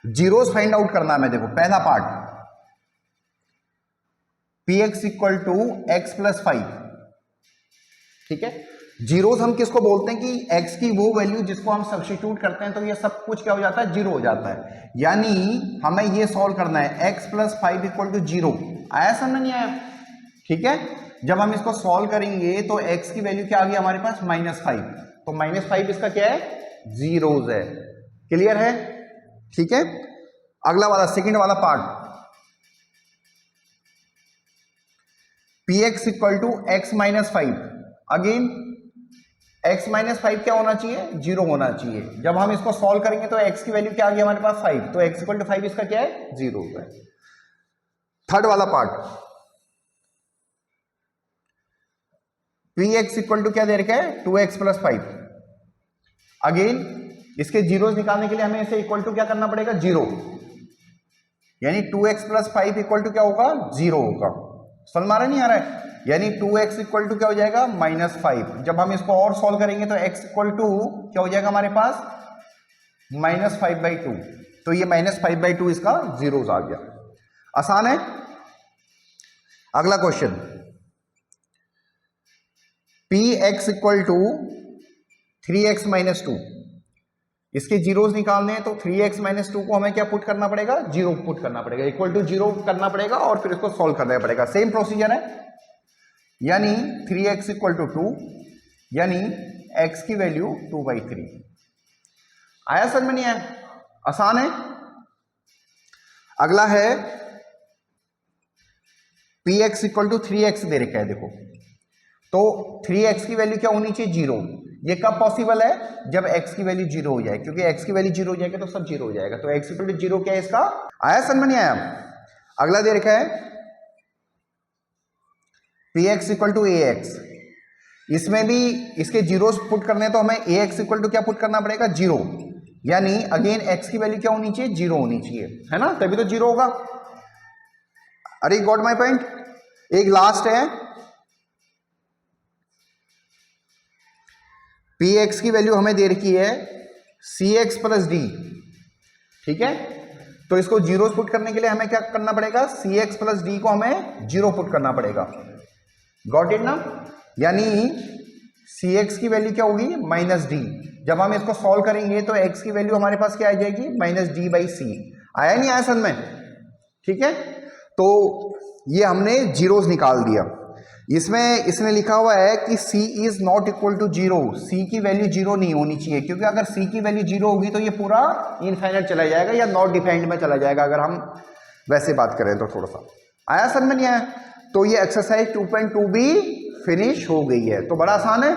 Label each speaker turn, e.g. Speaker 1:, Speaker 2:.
Speaker 1: Zeros find out करना है मैं। देखो पहला part px equal to X plus 5, ठीक है। जीरोस हम किसको बोलते हैं कि x की वो वैल्यू जिसको हम सब्स्टिट्यूट करते हैं तो ये सब कुछ क्या हो जाता है, जीरो हो जाता है। यानी हमें ये सॉल्व करना है x प्लस 5 इक्वल टू 0। आया समझ नहीं आया? ठीक है, जब हम इसको सॉल्व करेंगे तो x की वैल्यू क्या आ गई हमारे पास, -5। तो -5 इसका क्या है, जीरोस है। क्लियर है? ठीक है, अगला वाला सेकंड वाला part px equal to X minus 5। Again x minus 5 क्या होना चाहिए, 0 होना चाहिए। जब हम इसको सॉल्व करेंगे तो x की वैल्यू क्या आ गई हमारे पास, 5। तो x इक्वल टू 5 इसका क्या है, 0 है। थर्ड वाला पार्ट px इक्वल टू क्या दे रखा है, 2x प्लस 5। अगेन इसके जीरोस निकालने के लिए हमें इसे इक्वल टू क्या करना पड़ेगा, 0। यानी 2x प्लस 5 इक्वल टू क्या होगा, 0 होगा। समझ में नहीं आ रहा है? यानी 2x इक्वल टू क्या हो जाएगा, -5। जब हम इसको और सॉल्व करेंगे तो x इक्वल टू क्या हो जाएगा हमारे पास, -5/2। तो ये -5/2 इसका जीरोस आ गया। आसान है। अगला question px equal to 3x minus 2। इसके जीरोस निकालने हैं तो 3x माइनस 2 को हमें क्या पुट करना पड़ेगा, 0 पुट करना पड़ेगा, इक्वल टू 0 करना पड़ेगा और फिर इसको सॉल्व करना पड़ेगा। सेम प्रोसीजर है। यानी 3x इक्वल टू 2, यानी x की वैल्यू 2/3। आया समझ में नहीं आया? आसान है। अगला है px इक्वल टू 3x दे रखा है। देखो तो 3x की वैल्यू क्या होनी चाहिए, 0। ये कब पॉसिबल है, जब x की वैल्यू 0 हो जाए, क्योंकि x की वैल्यू 0 हो जाएगी तो सब 0 हो जाएगा। तो x इक्वल टू 0 क्या है इसका, आया समझ में नहीं आया? अगला दे रखा है px इक्वल टू ax। इसमें भी इसके जीरोस पुट करने तो हमें ax इक्वल टू क्या पुट करना पड़ेगा, 0। यानी अगेन x की वैल्यू क्या होनी चाहिए, 0 होनी चाहिए, है ना, तभी तो 0 होगा। अरे गॉट माय पॉइंट। एक लास्ट है, px की वैल्यू हमें दे रखी है cx प्लस d, ठीक है। तो इसको जीरोस पुट करने के लिए हमें क्या करना पड़ेगा, cx प्लस d को हमें 0 पुट करना पड़ेगा। गॉट इट ना? यानी cx की वैल्यू क्या होगी, -d। जब हम इसको सॉल्व करेंगे तो x की वैल्यू हमारे पास क्या आ जाएगी, -d/c। आया नहीं आया समझ में? ठीक है, तो ये हमने जीरोस निकाल दिया। इसमें इसने लिखा हुआ है कि c is not equal to 0। c की वैल्यू 0 नहीं होनी चाहिए, क्योंकि अगर c की वैल्यू 0 होगी तो ये पूरा इनफाइनाइट चला जाएगा या नॉट डिफाइंड में चला जाएगा, अगर हम वैसे बात करें तो। थोड़ा सा आया समझ में नहीं आया? तो ये एक्सरसाइज 2.2 भी फिनिश हो गई है। तो बड़ा आसान है।